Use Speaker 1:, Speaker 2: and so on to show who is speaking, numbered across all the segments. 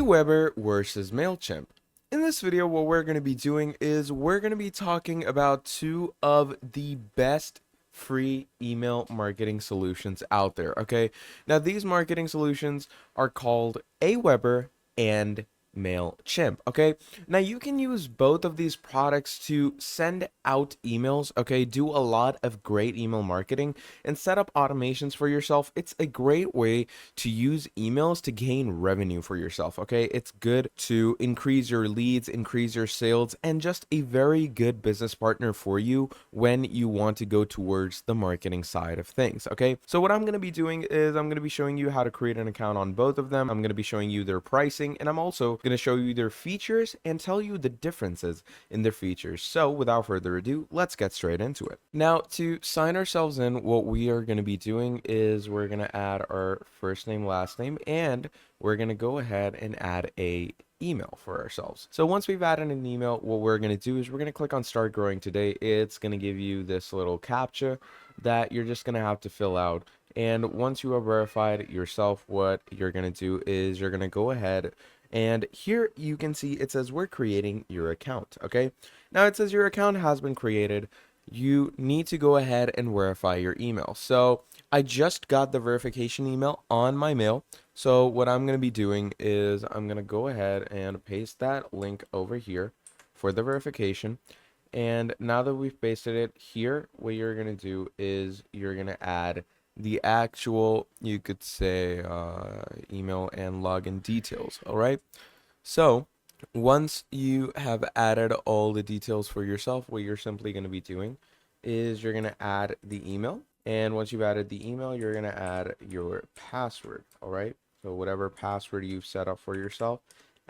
Speaker 1: Aweber versus Mailchimp. In this video, what we're going to be doing is we're going to be talking about two of the best free email marketing solutions out there. Okay, now these marketing solutions are called Aweber and Mailchimp. Okay, now you can use both of these products to send out emails. Okay, do a lot of great email marketing and set up automations for yourself. It's a great way to use emails to gain revenue for yourself. Okay, it's good to increase your leads, increase your sales, and just a very good business partner for you when you want to go towards the marketing side of things. Okay, so what I'm going to be doing is I'm going to be showing you how to create an account on both of them. I'm going to be showing you their pricing, and I'm also going to show you their features and tell you the differences in their features. So without further ado, let's get straight into it. Now, to sign ourselves in, what we are going to be doing is we're going to add our first name, last name, and we're going to go ahead and add a email for ourselves. So once we've added an email, what we're going to do is we're going to click on start growing today. It's going to give you this little captcha that you're just going to have to fill out. And once you have verified yourself, what you're going to do is you're going to go ahead and here you can see it says we're creating your account. Okay, now it says your account has been created. You need to go ahead and verify your email. So I just got the verification email on my mail. So what I'm going to be doing is I'm going to go ahead and paste that link over here for the verification. And now that we've pasted it here, what you're going to do is you're going to add the actual, you could say, email and login details. All right. So once you have added all the details for yourself, what you're simply going to be doing is you're going to add the email. And once you've added the email, you're going to add your password. All right. So whatever password you've set up for yourself,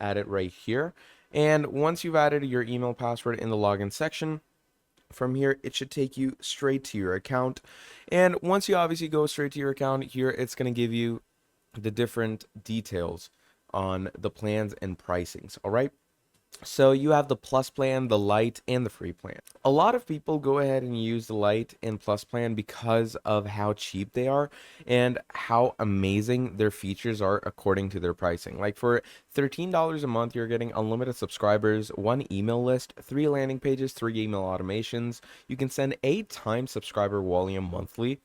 Speaker 1: add it right here. And once you've added your email password in the login section, from here, it should take you straight to your account. And once you obviously go straight to your account here, it's going to give you the different details on the plans and pricings. All right. So you have the plus plan, the light, and the free plan. A lot of people go ahead and use the light and plus plan because of how cheap they are and how amazing their features are according to their pricing. Like for $13 a month, you're getting unlimited subscribers, one email list, 3 landing pages, 3 email automations. You can send 8 times subscriber volume monthly,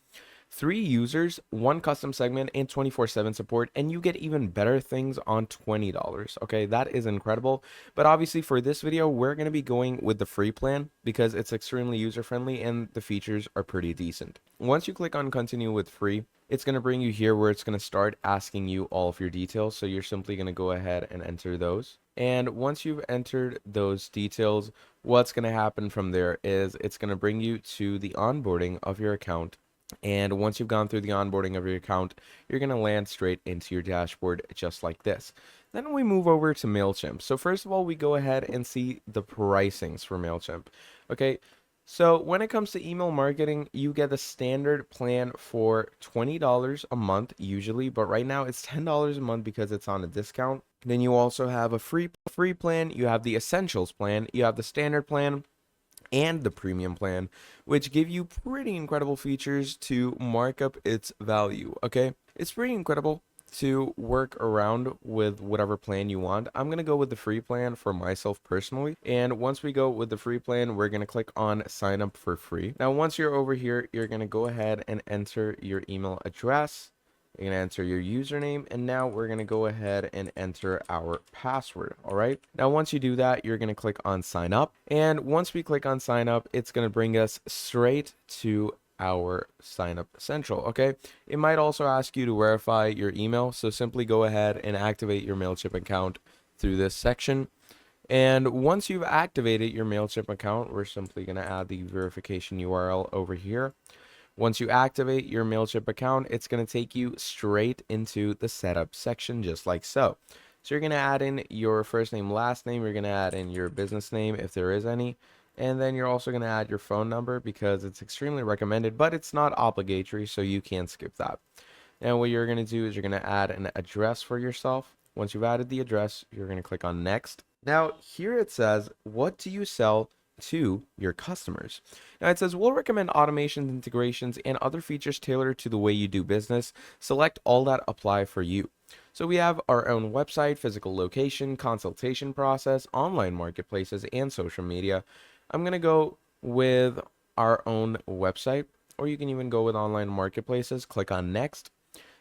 Speaker 1: 3 users, 1 custom segment, and 24/7 support, and you get even better things on $20. Okay, that is incredible. But obviously for this video, we're going to be going with the free plan because it's extremely user friendly and the features are pretty decent. Once you click on continue with free, it's going to bring you here where it's going to start asking you all of your details. So you're simply going to go ahead and enter those. And once you've entered those details, what's going to happen from there is it's going to bring you to the onboarding of your account. And once you've gone through the onboarding of your account, you're going to land straight into your dashboard just like this. Then we move over to Mailchimp. So first of all, we go ahead and see the pricings for Mailchimp. Okay, so when it comes to email marketing, you get the standard plan for $20 a month usually, but right now it's $10 a month because it's on a discount. Then you also have a free plan, you have the essentials plan, you have the standard plan, and the premium plan, which give you pretty incredible features to mark up its value. Okay, it's pretty incredible to work around with whatever plan you want. I'm gonna go with the free plan for myself personally, and once we go with the free plan, we're gonna click on sign up for free. Now once you're over here, you're gonna go ahead and enter your email address. You're going to enter your username, and now we're going to go ahead and enter our password. All right. Now, once you do that, you're going to click on sign up. And once we click on sign up, it's going to bring us straight to our sign up central. Okay. It might also ask you to verify your email. So simply go ahead and activate your Mailchimp account through this section. And once you've activated your Mailchimp account, we're simply going to add the verification URL over here. Once you activate your Mailchimp account, it's going to take you straight into the setup section, just like so. So you're going to add in your first name, last name. You're going to add in your business name if there is any. And then you're also going to add your phone number because it's extremely recommended, but it's not obligatory, so you can skip that. And what you're going to do is you're going to add an address for yourself. Once you've added the address, you're going to click on next. Now, here it says, what do you sell to your customers? Now it says we'll recommend automations, integrations, and other features tailored to the way you do business. Select all that apply for you. So we have our own website, physical location, consultation process, online marketplaces, and social media. I'm going to go with our own website, or you can even go with online marketplaces. Click on next.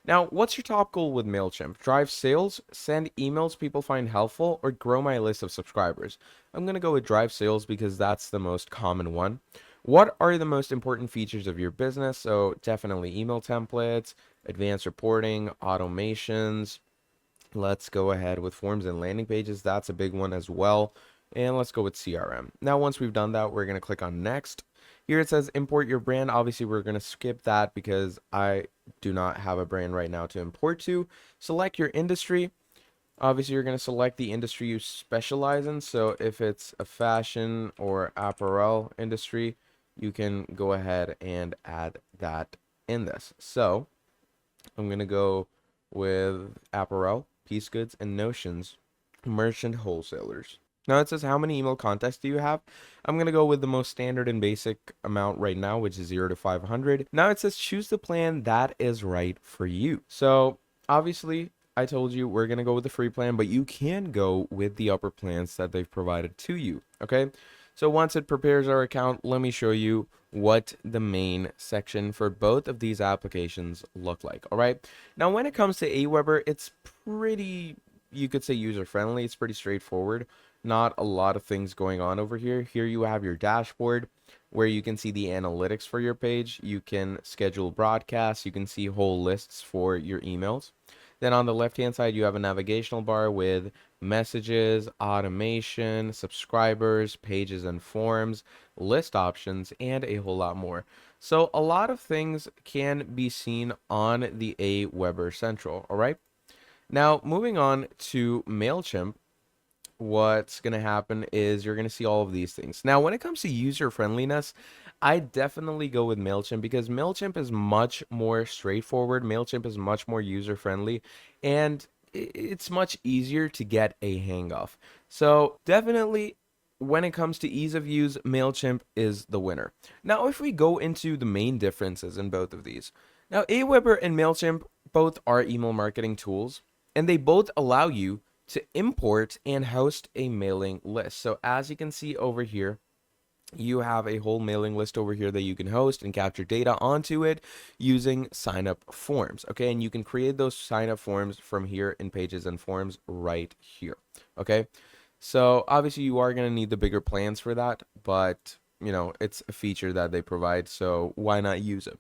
Speaker 1: Now, what's your top goal with Mailchimp? Drive sales, send emails people find helpful, or grow my list of subscribers? I'm going to go with drive sales because that's the most common one. What are the most important features of your business? So, definitely email templates, advanced reporting, automations. Let's go ahead with forms and landing pages. That's a big one as well. And let's go with CRM. Now, once we've done that, we're going to click on next. Here it says import your brand. Obviously, we're going to skip that because I do not have a brand right now to import to. Select your industry. Obviously, you're going to select the industry you specialize in. So if it's a fashion or apparel industry, you can go ahead and add that in this. So I'm going to go with apparel, piece goods, and notions, merchant wholesalers. Now it says how many email contacts do you have? I'm going to go with the most standard and basic amount right now, which is 0 to 500. Now it says choose the plan that is right for you. So obviously I told you we're going to go with the free plan, but you can go with the upper plans that they've provided to you. Okay. So once it prepares our account, let me show you what the main section for both of these applications look like. All right. Now, when it comes to Aweber, it's pretty, you could say user friendly. It's pretty straightforward. Not a lot of things going on over here. Here you have your dashboard where you can see the analytics for your page. You can schedule broadcasts. You can see whole lists for your emails. Then on the left-hand side, you have a navigational bar with messages, automation, subscribers, pages and forms, list options, and a whole lot more. So a lot of things can be seen on the Aweber Central, all right? Now, moving on to Mailchimp, what's going to happen is you're going to see all of these things. Now, when it comes to user friendliness, I definitely go with Mailchimp because Mailchimp is much more straightforward. Mailchimp is much more user friendly, and it's much easier to get a hang of. So, definitely when it comes to ease of use, Mailchimp is the winner. Now, if we go into the main differences in both of these. Now, Aweber and Mailchimp both are email marketing tools, and they both allow you to import and host a mailing list. So as you can see over here, you have a whole mailing list over here that you can host and capture data onto it using sign up forms. Okay, and you can create those sign up forms from here in pages and forms right here. Okay, so obviously you are going to need the bigger plans for that, but you know, it's a feature that they provide, so why not use it?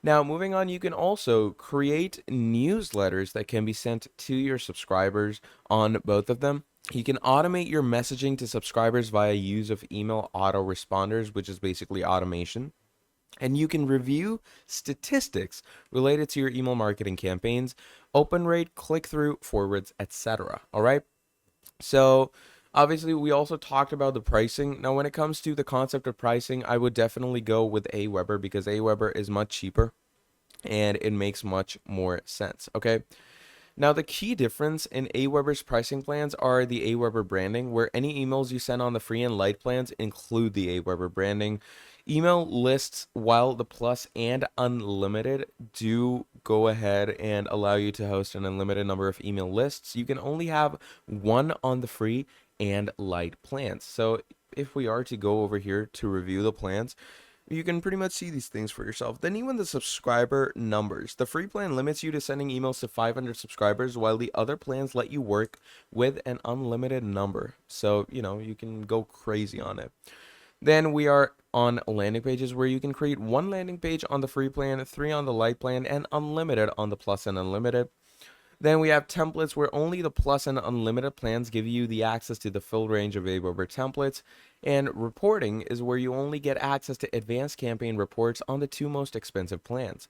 Speaker 1: Now, moving on, you can also create newsletters that can be sent to your subscribers on both of them. You can automate your messaging to subscribers via use of email autoresponders, which is basically automation. And you can review statistics related to your email marketing campaigns, open rate, click through, forwards, etc. All right. So obviously, we also talked about the pricing. Now, when it comes to the concept of pricing, I would definitely go with Aweber because Aweber is much cheaper and it makes much more sense. Okay. Now, the key difference in Aweber's pricing plans are the Aweber branding, where any emails you send on the free and light plans include the Aweber branding. Email lists, while the plus and unlimited do go ahead and allow you to host an unlimited number of email lists, you can only have one on the free and light plans. So if we are to go over here to review the plans, you can pretty much see these things for yourself. Then even the subscriber numbers. The free plan limits you to sending emails to 500 subscribers, while the other plans let you work with an unlimited number. So, you know, you can go crazy on it. Then we are on landing pages where you can create one landing page on the free plan, three on the light plan, and unlimited on the plus and unlimited. Then we have templates where only the plus and unlimited plans give you the access to the full range of Aweber templates. And reporting is where you only get access to advanced campaign reports on the two most expensive plans.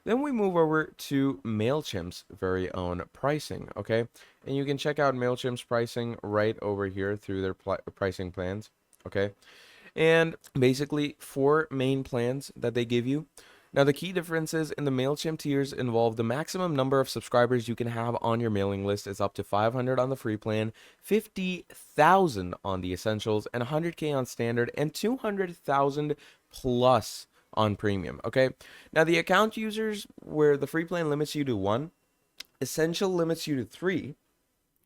Speaker 1: Then we move over to Mailchimp's very own pricing, okay? And you can check out Mailchimp's pricing right over here through their pricing plans, okay? And basically, four main plans that they give you. Now, the key differences in the Mailchimp tiers involve the maximum number of subscribers you can have on your mailing list is up to 500 on the free plan, 50,000 on the essentials, and 100K on standard, and 200,000 plus on premium. Okay. Now, the account users, where the free plan limits you to one, Essential limits you to 3,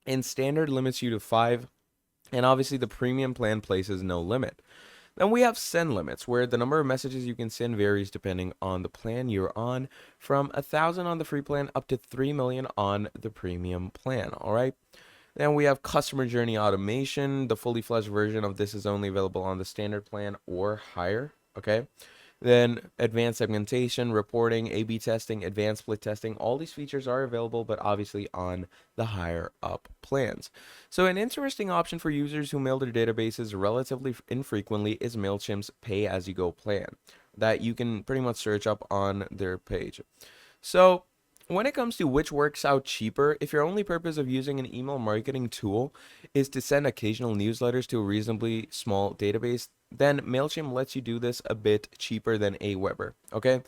Speaker 1: and Standard limits you to 5. And obviously, the premium plan places no limit. Then we have send limits, where the number of messages you can send varies depending on the plan you're on, from 1,000 on the free plan up to 3 million on the premium plan. All right. Then we have customer journey automation. The fully fledged version of this is only available on the standard plan or higher. Okay. Then advanced segmentation, reporting, A/B testing, advanced split testing, all these features are available, but obviously on the higher up plans. So an interesting option for users who mail their databases relatively infrequently is Mailchimp's pay-as-you-go plan that you can pretty much search up on their page. So when it comes to which works out cheaper, if your only purpose of using an email marketing tool is to send occasional newsletters to a reasonably small database, then Mailchimp lets you do this a bit cheaper than Aweber, okay?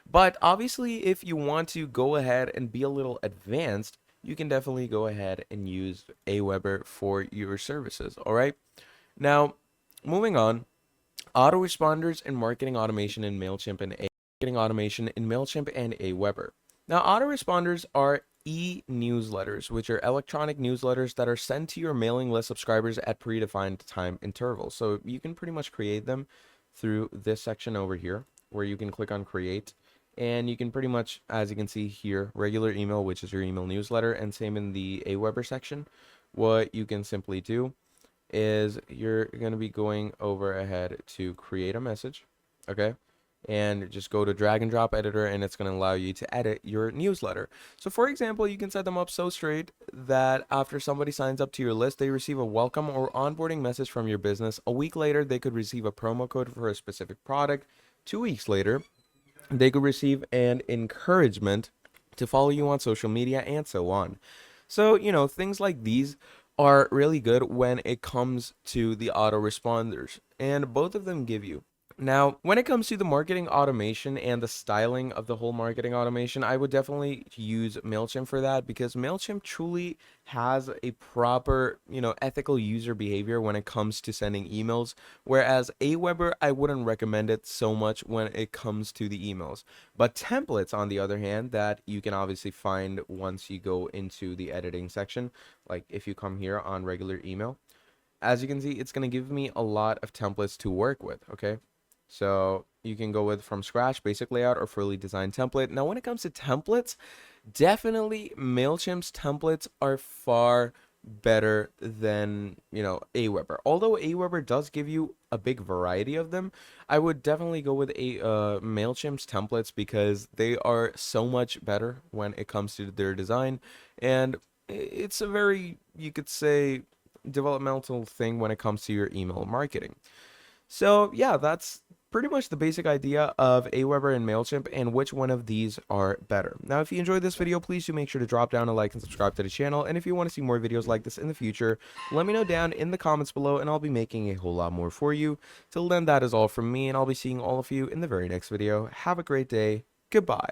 Speaker 1: But obviously, if you want to go ahead and be a little advanced, you can definitely go ahead and use Aweber for your services, all right? Now, moving on, autoresponders and marketing automation in Mailchimp and marketing automation in Mailchimp and Aweber. Now, autoresponders are e-newsletters, which are electronic newsletters that are sent to your mailing list subscribers at predefined time intervals. So you can pretty much create them through this section over here, where you can click on create, and you can pretty much, as you can see here, regular email, which is your email newsletter, and same in the Aweber section. What you can simply do is you're going to be going over ahead to create a message, okay? And just go to drag and drop editor, and it's going to allow you to edit your newsletter. So for example, you can set them up so straight that after somebody signs up to your list, they receive a welcome or onboarding message from your business. A week later, they could receive a promo code for a specific product. 2 weeks later, they could receive an encouragement to follow you on social media, and so on. So, things like these are really good when it comes to the autoresponders, and both of them give you. Now, when it comes to the marketing automation and the styling of the whole marketing automation, I would definitely use Mailchimp for that, because Mailchimp truly has a proper, ethical user behavior when it comes to sending emails, whereas Aweber, I wouldn't recommend it so much when it comes to the emails. But templates, on the other hand, that you can obviously find once you go into the editing section, like if you come here on regular email, as you can see, it's going to give me a lot of templates to work with, okay? So you can go with from scratch, basic layout, or fully designed template. Now, when it comes to templates, definitely Mailchimp's templates are far better than, Aweber. Although Aweber does give you a big variety of them, I would definitely go with Mailchimp's templates, because they are so much better when it comes to their design, and it's a very, you could say, developmental thing when it comes to your email marketing. So yeah, that's pretty much the basic idea of Aweber and Mailchimp, and which one of these are better. Now, if you enjoyed this video, please do make sure to drop down a like and subscribe to the channel. And if you want to see more videos like this in the future, let me know down in the comments below, and I'll be making a whole lot more for you. Till then, that is all from me, and I'll be seeing all of you in the very next video. Have a great day. Goodbye.